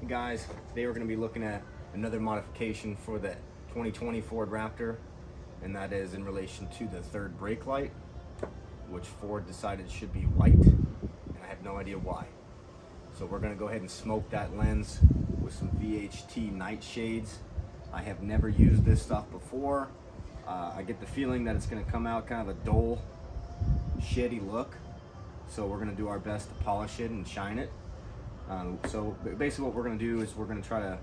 Hey guys, today we're going to be looking at another modification for the 2020 Ford Raptor, and that is in relation to the third brake light, which Ford decided should be white, and I have no idea why. So we're going to go ahead and smoke that lens with some VHT night shades. I have never used this stuff before. I get the feeling that it's going to come out kind of a dull, shitty look, so we're going to do our best to polish it and shine it. So basically what we're going to do is we're going to try to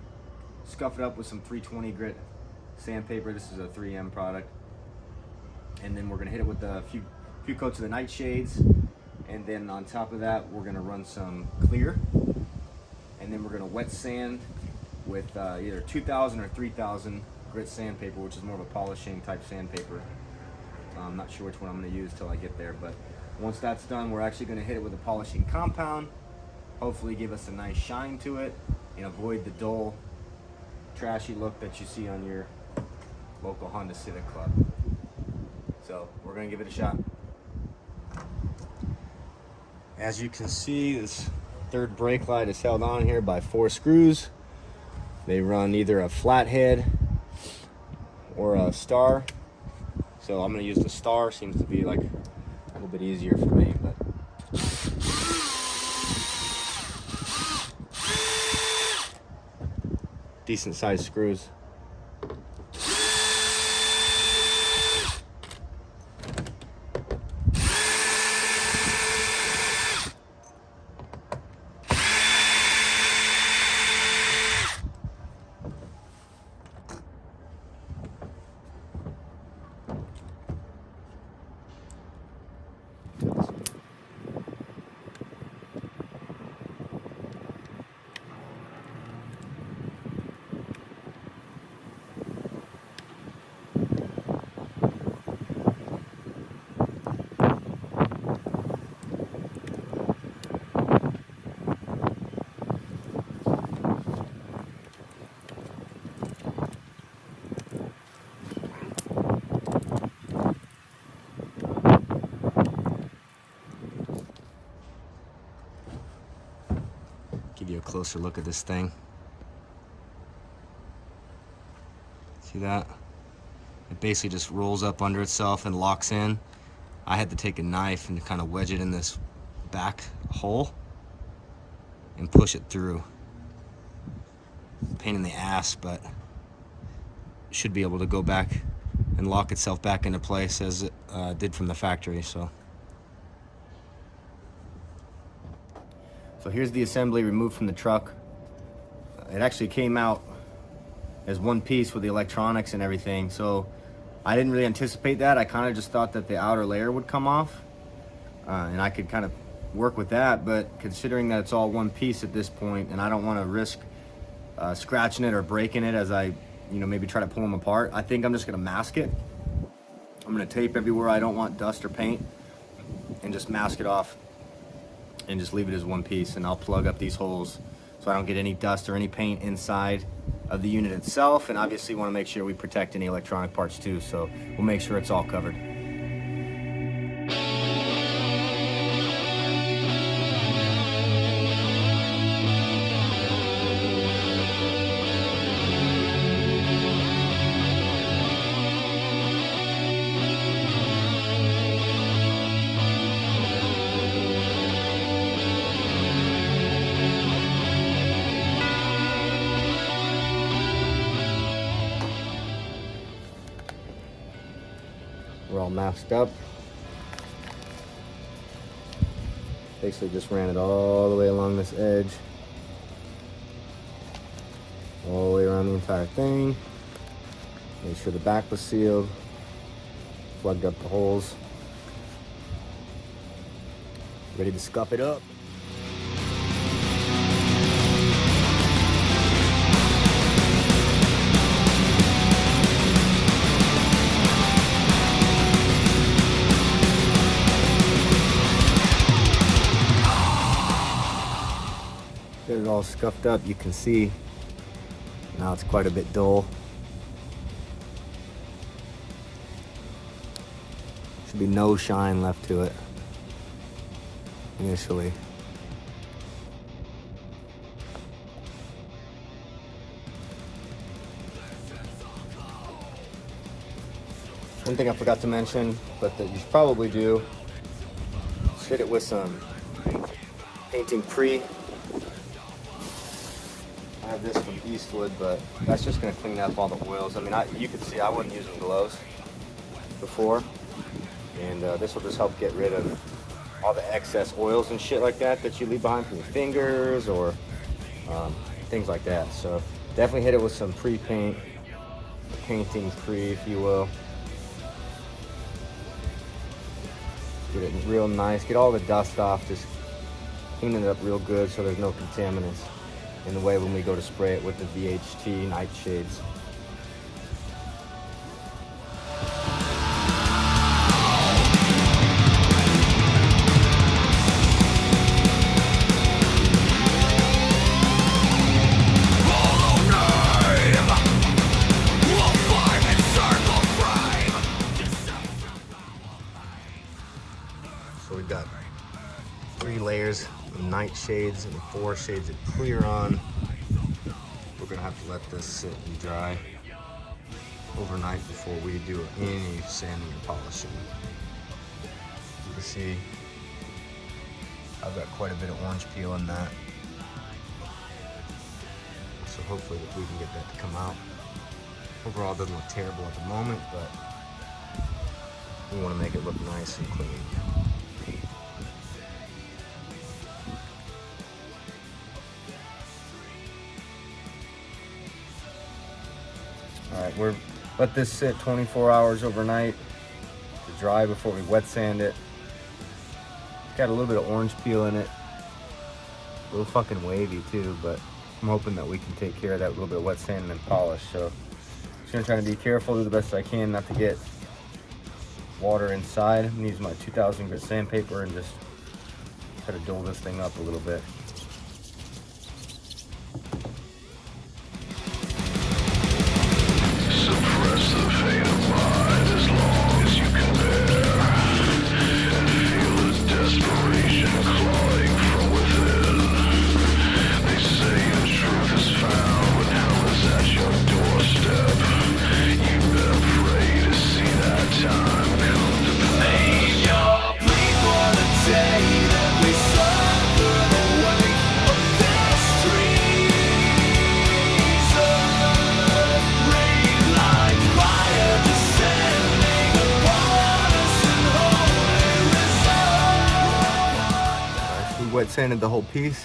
scuff it up with some 320 grit sandpaper. This is a 3M product. And then we're going to hit it with a few coats of the nightshades. And then on top of that, we're going to run some clear. And then we're going to wet sand with either 2000 or 3000 grit sandpaper, which is more of a polishing type sandpaper. I'm not sure which one I'm going to use till I get there. But once that's done, we're actually going to hit it with a polishing compound. Hopefully give us a nice shine to it and avoid the dull, trashy look that you see on your local Honda Civic Club. So we're gonna give it a shot. As you can see, this third brake light is held on here by 4 screws. They run either a flathead or a star. So I'm gonna use the star, seems to be like a little bit easier for me, but decent sized screws. Give you a closer look at this thing. See that? It basically just rolls up under itself and locks in. I had to take a knife and kind of wedge it in this back hole and push it through. Pain in the ass, but it should be able to go back and lock itself back into place as it did from the factory. So here's the assembly removed from the truck. It actually came out as one piece with the electronics and everything. So I didn't really anticipate that. I kind of just thought that the outer layer would come off and I could kind of work with that. But considering that it's all one piece at this point and I don't want to risk scratching it or breaking it as I, maybe try to pull them apart, I think I'm just going to mask it. I'm going to tape everywhere I don't want dust or paint and just mask it off and just leave it as one piece, and I'll plug up these holes so I don't get any dust or any paint inside of the unit itself. And obviously want to make sure we protect any electronic parts too, so we'll make sure it's all covered. We're all masked up. Basically just ran it all the way along this edge. All the way around the entire thing. Made sure the back was sealed. Plugged up the holes. Ready to scuff it up. Get it all scuffed up. You can see now it's quite a bit dull. Should be no shine left to it initially. One thing I forgot to mention, but that you should probably do, is hit it with some painting pre. I have this from Eastwood, but that's just going to clean up all the oils. I mean, you can see I wasn't using gloves before, and this will just help get rid of all the excess oils and shit like that you leave behind from your fingers or things like that. So definitely hit it with some pre-paint, painting pre, if you will. Get it real nice, get all the dust off, just clean it up real good so there's no contaminants in the way when we go to spray it with the VHT nightshades. So we've got 3 layers of nightshades and 4 shades of clear on. We're gonna have to let this sit and dry overnight before we do any sanding or polishing. You can see I've got quite a bit of orange peel in that. So hopefully we can get that to come out. Overall, it doesn't look terrible at the moment, but we want to make it look nice and clean. All right, let this sit 24 hours overnight to dry before we wet sand it. It's got a little bit of orange peel in it, a little fucking wavy too, but I'm hoping that we can take care of that with a little bit of wet sand and then polish. So just gonna try to be careful, do the best I can not to get water inside. I'm gonna use my 2000 grit sandpaper and just try to dull this thing up a little bit. Wet sanded the whole piece.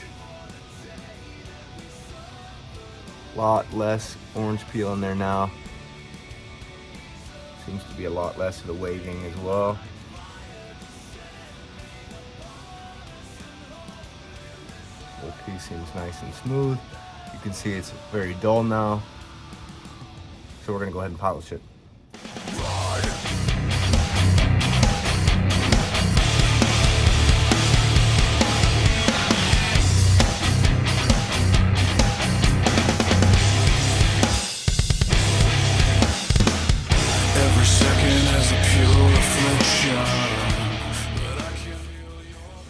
A lot less orange peel in there now. Seems to be a lot less of the waving as well. The whole piece seems nice and smooth. You can see it's very dull now. So we're gonna go ahead and polish it.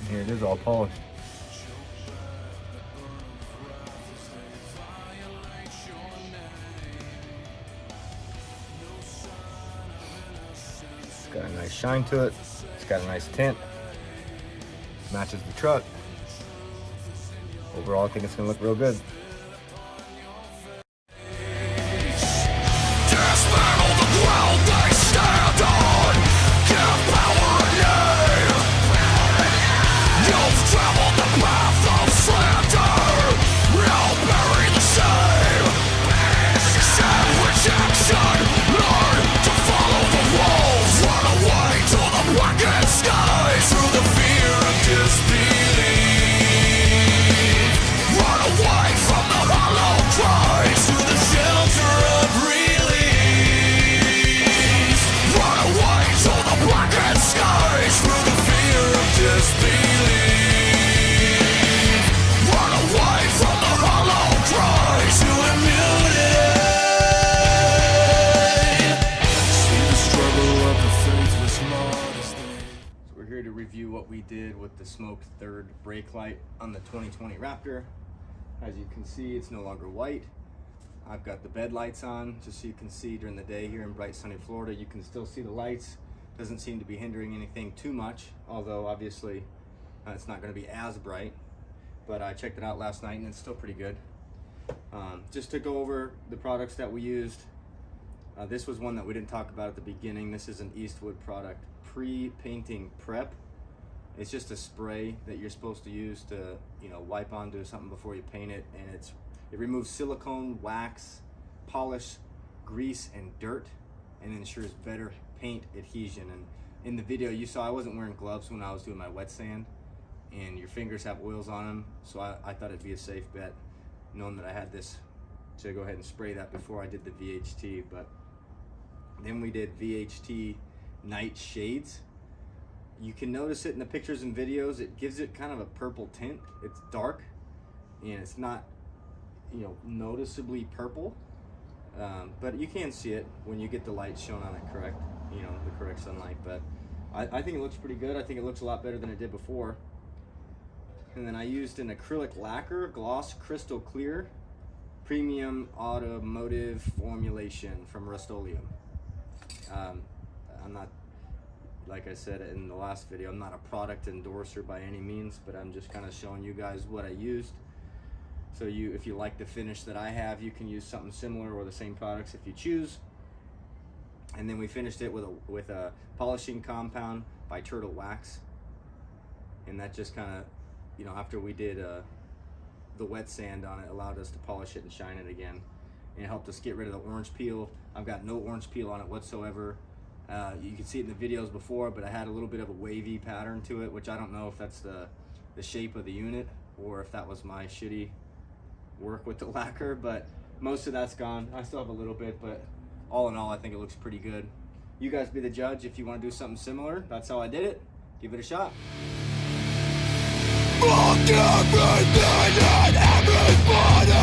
Here it is, all polished. It's got a nice shine to it. It's got a nice tint. Matches the truck. Overall, I think it's gonna look real good. To review what we did with the smoked third brake light on the 2020 Raptor. As you can see, it's no longer white. I've got the bed lights on, just so you can see during the day here in bright sunny Florida. You can still see the lights. Doesn't seem to be hindering anything too much, although obviously it's not going to be as bright. But I checked it out last night and it's still pretty good. Just to go over the products that we used. This was one that we didn't talk about at the beginning. This is an Eastwood product, pre-painting prep. It's just a spray that you're supposed to use to, wipe onto something before you paint it, and it removes silicone, wax, polish, grease, and dirt, and ensures better paint adhesion. And in the video you saw, I wasn't wearing gloves when I was doing my wet sand, and your fingers have oils on them, so I thought it'd be a safe bet, knowing that I had this, to go ahead and spray that before I did the VHT. But then we did VHT night shades. You can notice it in the pictures and videos. It gives it kind of a purple tint. It's dark and it's not, noticeably purple, but you can see it when you get the light shown on it correct, the correct sunlight. But I think it looks pretty good. I think it looks a lot better than it did before. And then I used an acrylic lacquer, gloss crystal clear, premium automotive formulation from Rust-Oleum. I'm not, like I said in the last video, I'm not a product endorser by any means, but I'm just kind of showing you guys what I used. So if you like the finish that I have, you can use something similar or the same products if you choose. And then we finished it with a polishing compound by Turtle Wax, and that just kind of, after we did the wet sand on it, allowed us to polish it and shine it again, and it helped us get rid of the orange peel. I've got no orange peel on it whatsoever. You can see it in the videos before, but I had a little bit of a wavy pattern to it, which I don't know if that's the shape of the unit or if that was my shitty work with the lacquer, but most of that's gone. I still have a little bit, but all in all, I think it looks pretty good. You guys be the judge. If you want to do something similar, that's how I did it. Give it a shot. Fuck everything and everybody.